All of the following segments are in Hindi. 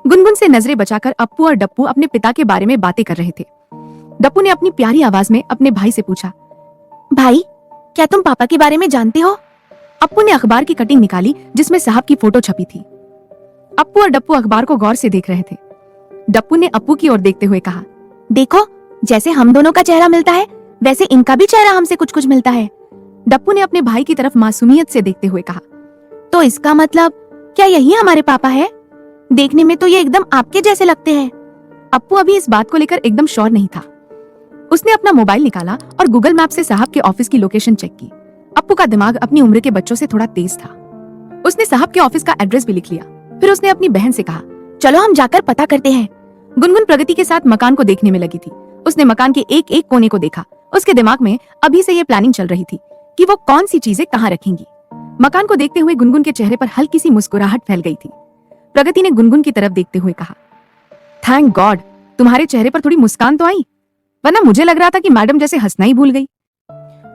गुनगुन से नजरें बचाकर अप्पू और डप्पू अपने पिता के बारे में बातें कर रहे थे। डप्पू ने अपनी प्यारी आवाज में अपने भाई से पूछा, भाई क्या तुम पापा के बारे में जानते हो? अप्पू ने अखबार की कटिंग निकाली जिसमें साहब की फोटो छपी थी। अप्पू और डप्पू अखबार को गौर से देख रहे थे। डप्पू ने अप्पू की ओर देखते हुए कहा, देखो जैसे हम दोनों का चेहरा मिलता है वैसे इनका भी चेहरा हमसे कुछ कुछ मिलता है। डप्पू ने अपने भाई की तरफ मासूमियत से देखते हुए कहा, तो इसका मतलब क्या यही हमारे पापा है? देखने में तो ये एकदम आपके जैसे लगते हैं। अप्पू अभी इस बात को लेकर एकदम श्योर नहीं था। उसने अपना मोबाइल निकाला और गूगल मैप से साहब के ऑफिस की लोकेशन चेक की। अप्पू का दिमाग अपनी उम्र के बच्चों से थोड़ा तेज था। उसने साहब के ऑफिस का एड्रेस भी लिख लिया। फिर उसने अपनी बहन से कहा, चलो हम जाकर पता करते हैं। गुनगुन प्रगति के साथ मकान को देखने में लगी थी। उसने मकान के एक एक कोने को देखा। उसके दिमाग में अभी से ये प्लानिंग चल रही थी कि वो कौन सी चीजें कहाँ रखेंगी। मकान को देखते हुए गुनगुन के चेहरे पर हल्की सी मुस्कुराहट फैल गई थी। प्रगति ने गुनगुन की तरफ देखते हुए कहा, थैंक गॉड तुम्हारे चेहरे पर थोड़ी मुस्कान तो आई, वरना मुझे लग रहा था कि मैडम जैसे हंसना ही भूल गई।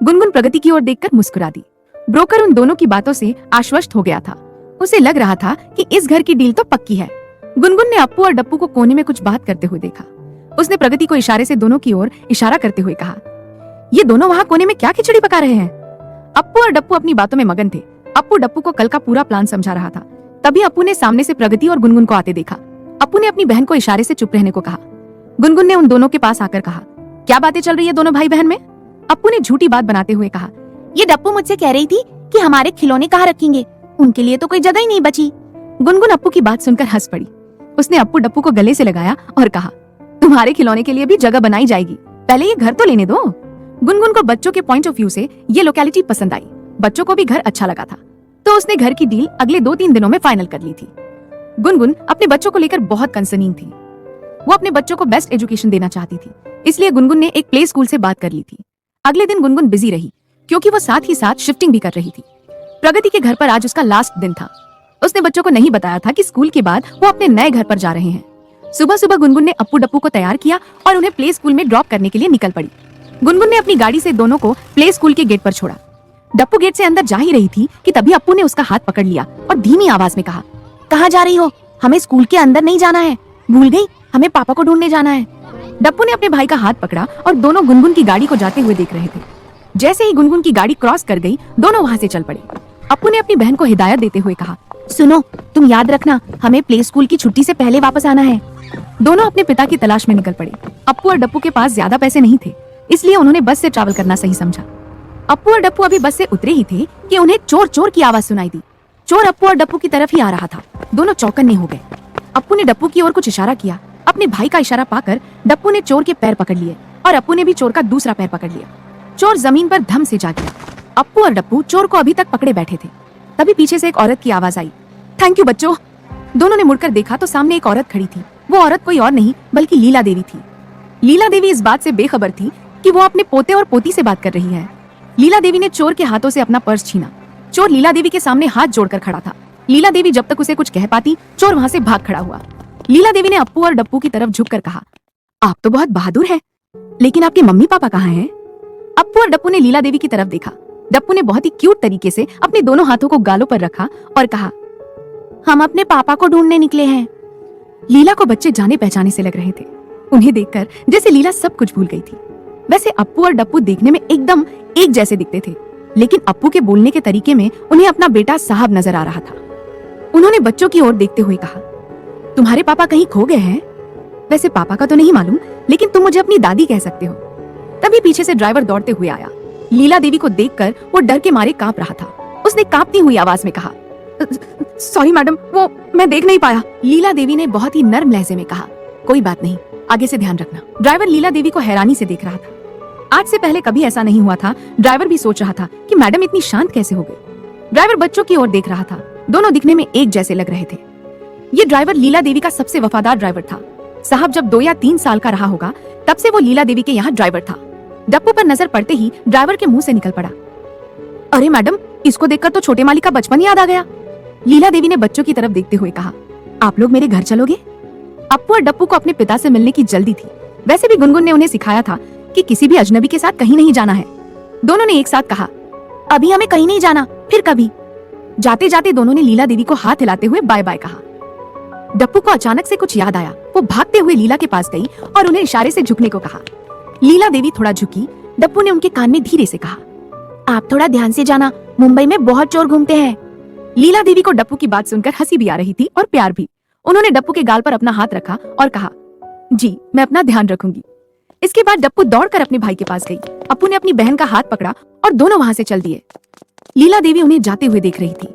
गुनगुन प्रगति की ओर देखकर मुस्कुरा दी। ब्रोकर उन दोनों की बातों से आश्वस्त हो गया था। उसे लग रहा था कि इस घर की डील तो पक्की है। गुनगुन ने अप्पू और डप्पू को कोने में कुछ बात करते हुए देखा। उसने प्रगति को इशारे से दोनों की ओर इशारा करते हुए कहा, ये दोनों वहाँ कोने में क्या खिचड़ी पका रहे हैं? अप्पू और डप्पू अपनी बातों में मगन थे। अप्पू डप्पू को कल का पूरा प्लान समझा रहा था। तभी अप्पू ने सामने से प्रगति और गुनगुन को आते देखा। अप्पू ने अपनी बहन को इशारे से चुप रहने को कहा। गुनगुन ने उन दोनों के पास आकर कहा, क्या बातें चल रही है दोनों भाई बहन में? अप्पू ने झूठी बात बनाते हुए कहा, ये डप्पू मुझसे कह रही थी कि हमारे खिलौने कहाँ रखेंगे, उनके लिए तो कोई जगह ही नहीं बची। गुनगुन अप्पू की बात सुनकर हंस पड़ी। उसने अप्पू डप्पू को गले से लगाया और कहा, तुम्हारे खिलौने के लिए भी जगह बनाई जाएगी, पहले ये घर तो लेने दो। गुनगुन को बच्चों के पॉइंट ऑफ व्यू से ये लोकेलिटी पसंद आई। बच्चों को भी घर अच्छा लगा था, तो उसने घर की डील अगले 2-3 दिनों में फाइनल कर ली थी। गुनगुन अपने बच्चों को लेकर बहुत कंसर्निंग थी। वो अपने बच्चों को बेस्ट एजुकेशन देना चाहती थी, इसलिए गुनगुन ने एक प्ले स्कूल से बात कर ली थी। अगले दिन गुनगुन बिजी रही क्योंकि वो साथ ही साथ शिफ्टिंग भी कर रही थी। प्रगति के घर पर आज उसका लास्ट दिन था। उसने बच्चों को नहीं बताया था कि स्कूल के बाद वो अपने नए घर पर जा रहे हैं। सुबह सुबह गुनगुन ने अप्पू डप्पू को तैयार किया और उन्हें प्ले स्कूल में ड्रॉप करने के लिए निकल पड़ी। गुनगुन ने अपनी गाड़ी से दोनों को प्ले स्कूल के गेट पर छोड़ा। डप्पू गेट से अंदर जा ही रही थी कि तभी अप्पू ने उसका हाथ पकड़ लिया और धीमी आवाज में कहा, कहाँ जा रही हो? हमें स्कूल के अंदर नहीं जाना है, भूल गई? हमें पापा को ढूंढने जाना है। डप्पू ने अपने भाई का हाथ पकड़ा और दोनों गुनगुन की गाड़ी को जाते हुए देख रहे थे। जैसे ही गुनगुन की गाड़ी क्रॉस कर गई, दोनों वहाँ से चल पड़े। अप्पू ने अपनी बहन को हिदायत देते हुए कहा, सुनो तुम याद रखना, हमें प्ले स्कूल की छुट्टी से पहले वापस आना है। दोनों अपने पिता की तलाश में निकल पड़े। अप्पू और डप्पू के पास ज्यादा पैसे नहीं थे, इसलिए उन्होंने बस से ट्रैवल करना सही समझा। अप्पू और डप्पू अभी बस से उतरे ही थे कि उन्हें चोर चोर की आवाज सुनाई दी। चोर अप्पू और डप्पू की तरफ ही आ रहा था। दोनों चौकन्ने हो गए। अप्पू ने डप्पू की ओर कुछ इशारा किया। अपने भाई का इशारा पाकर डप्पू ने चोर के पैर पकड़ लिए और अप्पू ने भी चोर का दूसरा पैर पकड़ लिया। चोर जमीन पर धम से जा गिरा। अप्पू और डप्पू चोर को अभी तक पकड़े बैठे थे। तभी पीछे से एक औरत की आवाज आई, थैंक यू बच्चों। दोनों ने मुड़कर देखा तो सामने एक औरत खड़ी थी। वो औरत कोई और नहीं बल्कि लीला देवी थी। लीला देवी इस बात से बेखबर थी कि वो अपने पोते और पोती से बात कर रही है। लीला देवी ने चोर के हाथों से अपना पर्स छीना। चोर लीला देवी के सामने हाथ जोड़कर खड़ा था। लीला देवी जब तक उसे कुछ कह पाती, चोर वहां से भाग खड़ा हुआ। लीला देवी ने अप्पू और डप्पू की तरफ झुककर कहा, आप तो बहुत बहादुर हैं, लेकिन आपके मम्मी पापा कहाँ हैं? अप्पू और डप्पू ने लीला देवी की तरफ देखा। डप्पू ने बहुत ही क्यूट तरीके से अपने दोनों हाथों को गालों पर रखा और कहा, हम अपने पापा को ढूंढने निकले हैं। लीला को बच्चे जाने पहचाने से लग रहे थे। उन्हें देखकर जैसे लीला सब कुछ भूल गई थी। वैसे अप्पू और डप्पू देखने में एकदम एक जैसे दिखते थे, लेकिन अप्पू के बोलने के तरीके में उन्हें अपना बेटा साहब नजर आ रहा था। उन्होंने बच्चों की ओर देखते हुए कहा, तुम्हारे पापा कहीं खो गए हैं? वैसे पापा का तो नहीं मालूम, लेकिन तुम मुझे अपनी दादी कह सकते हो। तभी पीछे से ड्राइवर दौड़ते हुए आया। लीला देवी को देखकर वो डर के मारे कांप रहा था। उसने कांपती हुई आवाज में कहा, सॉरी मैडम, वो मैं देख नहीं पाया। लीला देवी ने बहुत ही नर्म लहजे में कहा, कोई बात नहीं, आगे से ध्यान रखना। ड्राइवर लीला देवी को हैरानी से देख रहा था। आज से पहले कभी ऐसा नहीं हुआ था। ड्राइवर भी सोच रहा था कि मैडम इतनी शांत कैसे हो गई। ड्राइवर बच्चों की ओर देख रहा था। दोनों दिखने में एक जैसे लग रहे थे। ये ड्राइवर लीला देवी का सबसे वफादार ड्राइवर था। साहब जब 2 या 3 साल का रहा होगा, तब से वो लीला देवी के यहाँ ड्राइवर था। डप्पू पर नजर पड़ते ही ड्राइवर के मुंह से निकल पड़ा, अरे मैडम, इसको देखकर तो छोटे मालिक का बचपन याद आ गया। लीला देवी ने बच्चों की तरफ देखते हुए कहा, आप लोग मेरे घर चलोगे? अप्पू और डप्पू को अपने पिता से मिलने की जल्दी थी। वैसे भी गुनगुन ने उन्हें सिखाया था कि किसी भी अजनबी के साथ कहीं नहीं जाना है। दोनों ने एक साथ कहा, अभी हमें कहीं नहीं जाना, फिर कभी। जाते जाते दोनों ने लीला देवी को हाथ हिलाते हुए बाय बाय कहा। डप्पू को अचानक से कुछ याद आया। वो भागते हुए लीला के पास गई और उन्हें इशारे से झुकने को कहा। लीला देवी थोड़ा झुकी। डप्पू ने उनके कान में धीरे से कहा, आप थोड़ा ध्यान से जाना, मुंबई में बहुत चोर घूमते हैं। लीला देवी को डप्पू की बात सुनकर हंसी भी आ रही थी और प्यार भी। उन्होंने डप्पू के गाल पर अपना हाथ रखा और कहा, जी मैं अपना ध्यान रखूंगी। इसके बाद डप्पू दौड़कर अपने भाई के पास गई। अप्पू ने अपनी बहन का हाथ पकड़ा और दोनों वहां से चल दिए। लीला देवी उन्हें जाते हुए देख रही थी।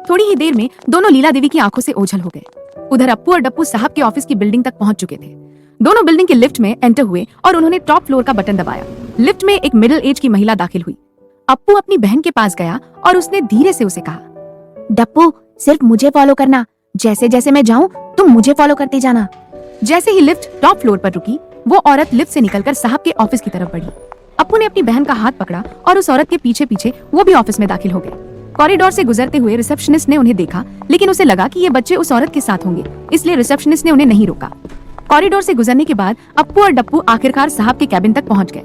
थोड़ी ही देर में दोनों लीला देवी की आंखों से ओझल हो गए। उधर अप्पू और डप्पू साहब के ऑफिस की बिल्डिंग तक पहुंच चुके थे। दोनों बिल्डिंग के लिफ्ट में एंटर हुए और उन्होंने टॉप फ्लोर का बटन दबाया। लिफ्ट में एक मिडिल एज की महिला दाखिल हुई। अप्पू अपनी बहन के पास गया और उसने धीरे से उसे कहा, डप्पू सिर्फ मुझे फॉलो करना, जैसे जैसे मैं जाऊं तुम मुझे फॉलो करते जाना। जैसे ही लिफ्ट टॉप फ्लोर पर रुकी, वो औरत लिफ्ट से निकलकर साहब के ऑफिस की तरफ बढ़ी। अप्पू ने अपनी बहन का हाथ पकड़ा और उस औरत के पीछे पीछे वो भी ऑफिस में दाखिल हो गए। कॉरिडोर से गुजरते हुए रिसेप्शनिस्ट ने उन्हें देखा, लेकिन उसे लगा कि ये बच्चे उस औरत के साथ होंगे, इसलिए रिसेप्शनिस्ट ने उन्हें नहीं रोका। कॉरिडोर से गुजरने के बाद अप्पू और डप्पू आखिरकार साहब के कैबिन तक पहुंच गए।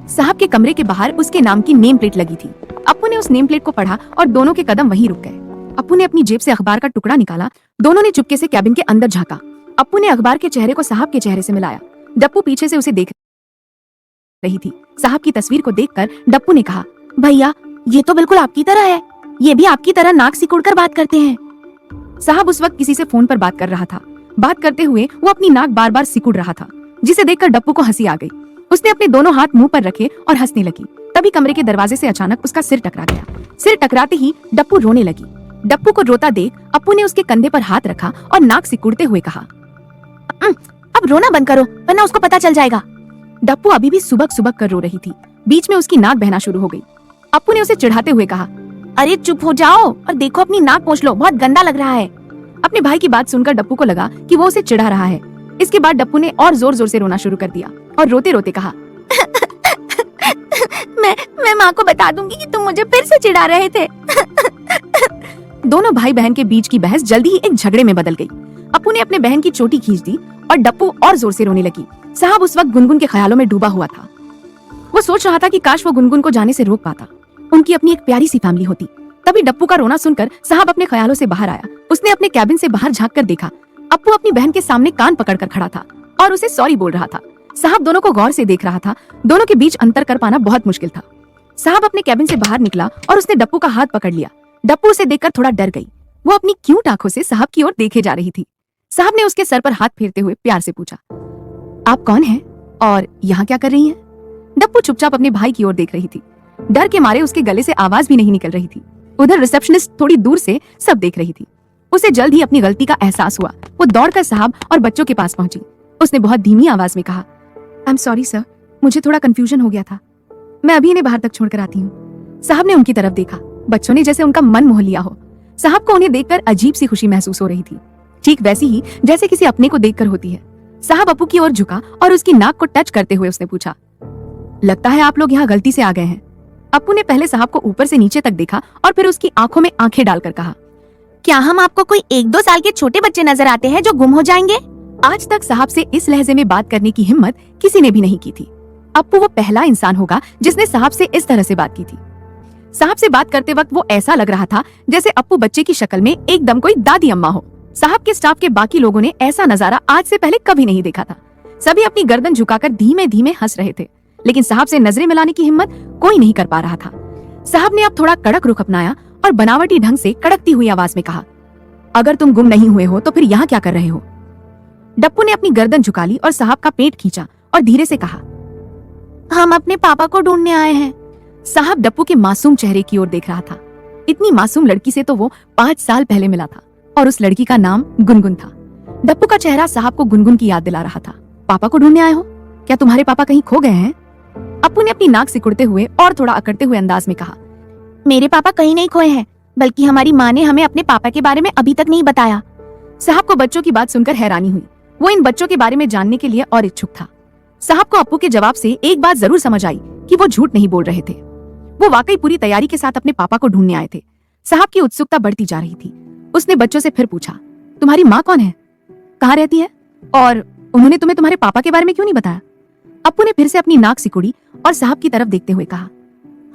साहब के कमरे के बाहर उसके नाम की नेम प्लेट लगी थी। अप्पू ने उस नेम प्लेट को पढ़ा और दोनों के कदम वहीं रुक गए। अप्पू ने अपनी जेब से अखबार का टुकड़ा निकाला। दोनों ने चुपके से कैबिन के अंदर झांका। अप्पू ने अखबार के चेहरे को साहब के चेहरे से मिलाया। डप्पू पीछे से उसे देख रही थी। साहब की तस्वीर को देखकर डप्पू ने कहा, भैया ये तो बिल्कुल आपकी तरह है, ये भी आपकी तरह नाक सिकुड़कर बात करते हैं। साहब उस वक्त किसी से फोन पर बात कर रहा था। बात करते हुए वो अपनी नाक बार बार सिकुड़ रहा था, जिसे देखकर डप्पू को हंसी आ गई। उसने अपने दोनों हाथ मुंह पर रखे और हंसने लगी। तभी कमरे के दरवाजे से अचानक उसका सिर टकरा गया। सिर टकराते ही डप्पू रोने लगी। डप्पू को रोता देख अप्पू ने उसके कंधे पर हाथ रखा और नाक सिकुड़ते हुए कहा, अब रोना बंद करो वरना उसको पता चल जाएगा। डप्पू अभी भी सुबक सुबक कर रो रही थी। बीच में उसकी नाक बहना शुरू हो गई। अप्पू ने उसे चिढ़ाते हुए कहा, अरे चुप हो जाओ और देखो अपनी नाक पोंछ लो, बहुत गंदा लग रहा है। अपने भाई की बात सुनकर डप्पू को लगा कि वो उसे चिढ़ा रहा है। इसके बाद डप्पू ने और जोर जोर से रोना शुरू कर दिया और रोते रोते कहा, मैं माँ को बता दूंगी कि तुम मुझे फिर से चिढ़ा रहे थे। दोनों भाई बहन के बीच की बहस जल्दी ही एक झगड़े में बदल गई। अप्पू ने अपने बहन की चोटी खींच दी और डप्पू और जोर से रोने लगी। साहब उस वक्त गुनगुन के ख्यालों में डूबा हुआ था। वो सोच रहा था कि काश वो गुनगुन को जाने से रोक पाता, उनकी अपनी एक प्यारी सी फैमिली होती। तभी डप्पू का रोना सुनकर साहब अपने ख्यालों से बाहर आया। उसने अपने कैबिन से बाहर झांक कर देखा। अप्पू अपनी बहन के सामने कान पकड़कर खड़ा था और उसे सॉरी बोल रहा था। साहब दोनों को गौर से देख रहा था। दोनों के बीच अंतर कर पाना बहुत मुश्किल था। साहब अपने कैबिन से बाहर निकला और उसने डप्पू का हाथ पकड़ लिया। डप्पू उसे देखकर थोड़ा डर गई। वो अपनी क्यूट आंखों से साहब की ओर देखे जा रही थी। साहब ने उसके सर पर हाथ फेरते हुए प्यार से पूछा, आप कौन हैं और यहाँ क्या कर रही हैं? डप्पू चुपचाप अपने भाई की ओर देख रही थी। डर के मारे उसके गले से आवाज भी नहीं निकल रही थी। उधर रिसेप्शनिस्ट थोड़ी दूर से सब देख रही थी। उसे जल्द ही अपनी गलती का एहसास हुआ। वो दौड़कर साहब और बच्चों के पास पहुंची। उसने बहुत धीमी आवाज में कहा, आई एम सॉरी सर, मुझे थोड़ा कंफ्यूजन हो गया था। मैं अभी इन्हें बाहर तक छोड़कर आती हूँ। साहब ने उनकी तरफ देखा। बच्चों ने जैसे उनका मन मोह लिया हो। साहब को उन्हें देखकर अजीब सी खुशी महसूस हो रही थी, ठीक वैसी ही जैसे किसी अपने को देखकर होती है। साहब अप्पू की ओर झुका और उसकी नाक को टच करते हुए उसने पूछा, लगता है आप लोग यहाँ गलती से आ गए हैं। अप्पू ने पहले साहब को ऊपर से नीचे तक देखा और फिर उसकी आंखों में आंखें डालकर कहा, क्या हम आपको कोई 1-2 साल के छोटे बच्चे नजर आते हैं जो गुम हो जाएंगे? आज तक साहब से इस लहजे में बात करने की हिम्मत किसी ने भी नहीं की थी। अप्पू वो पहला इंसान होगा जिसने साहब से इस तरह से बात की थी। साहब से बात करते वक्त वो ऐसा लग रहा था जैसे अप्पू बच्चे की शक्ल में एकदम कोई दादी अम्मा हो। साहब के स्टाफ के बाकी लोगों ने ऐसा नजारा आज से पहले कभी नहीं देखा था। सभी अपनी गर्दन झुकाकर धीमे धीमे हंस रहे थे, लेकिन साहब से नजरें मिलाने की हिम्मत कोई नहीं कर पा रहा था। साहब ने अब थोड़ा कड़क रुख अपनाया और बनावटी ढंग से कड़कती हुई आवाज में कहा, अगर तुम गुम नहीं हुए हो तो फिर यहाँ क्या कर रहे हो? डप्पू ने अपनी गर्दन झुका ली और साहब का पेट खींचा और धीरे से कहा, हम अपने पापा को ढूंढने आए हैं। साहब डप्पू के मासूम चेहरे की ओर देख रहा था। इतनी मासूम लड़की से तो वो 5 साल पहले मिला था और उस लड़की का नाम गुनगुन था। डप्पू का चेहरा साहब को गुनगुन की याद दिला रहा था। पापा को ढूंढने आए हो? क्या तुम्हारे पापा कहीं खो गए हैं? अप्पू ने अपनी नाक सिकुड़ते हुए और थोड़ा अकड़ते हुए अंदाज में कहा, मेरे पापा कहीं नहीं खोए हैं, बल्कि हमारी माँ ने हमें अपने पापा के बारे में अभी तक नहीं बताया। साहब को बच्चों की बात सुनकर हैरानी हुई। वो इन बच्चों के बारे में जानने के लिए और इच्छुक था। साहब को अप्पू के जवाब से एक बात जरूर समझ आई कि वो झूठ नहीं बोल रहे थे। वो वाकई पूरी तैयारी के साथ अपने पापा को ढूंढने आए थे। साहब की उत्सुकता बढ़ती जा रही थी। उसने बच्चों से फिर पूछा, तुम्हारी माँ कौन है, कहाँ रहती है और उन्होंने तुम्हें तुम्हारे पापा के बारे में क्यों नहीं बताया? अप्पू ने फिर से अपनी नाक सिकुड़ी और साहब की तरफ देखते हुए कहा,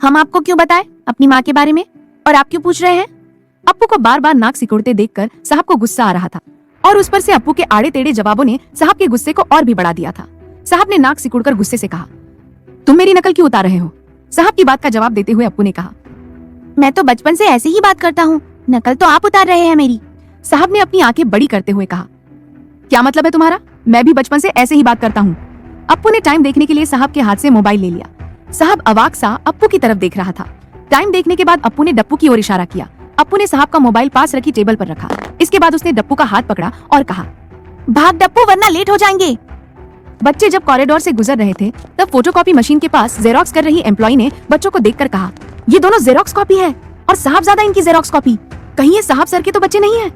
हम आपको क्यों बताएं अपनी माँ के बारे में, और आप क्यों पूछ रहे हैं? अप्पू को बार बार नाक सिकुड़ते देखकर साहब को गुस्सा आ रहा था। और उस पर से अप्पू के आड़े टेढ़े जवाबों ने साहब के गुस्से को और भी बढ़ा दिया था। साहब ने नाक सिकुड़कर गुस्से से कहा, तुम मेरी नकल क्यों उतार रहे हो? साहब की बात का जवाब देते हुए अप्पू ने कहा, मैं तो बचपन से ऐसे ही बात करता हूँ, नकल तो आप उतार रहे हैं मेरी। साहब ने अपनी आंखें बड़ी करते हुए कहा, क्या मतलब है तुम्हारा? मैं भी बचपन से ऐसे ही बात करता हूँ। अप्पू ने टाइम देखने के लिए साहब के हाथ से मोबाइल ले लिया। साहब अवाक सा अप्पू की तरफ देख रहा था। टाइम देखने के बाद अप्पू ने डप्पू की ओर इशारा किया। अप्पू ने साहब का मोबाइल पास रखी टेबल पर रखा। इसके बाद उसने डप्पू का हाथ पकड़ा और कहा, भाग डप्पू वरना लेट हो जाएंगे। बच्चे जब कॉरिडोर से गुजर रहे थे तब फोटोकॉपी मशीन के पास जेरोक्स कर रही एम्प्लॉय ने बच्चों को देखकर कहा, ये दोनों जेरोक्स कॉपी है और साहब ज्यादा इनकी जेरोक्स कॉपी। कहीं ये साहब सर के तो बच्चे नहीं है?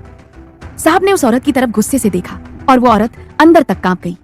साहब ने उस औरत की तरफ गुस्से से देखा और वो औरत अंदर तक कांप गई।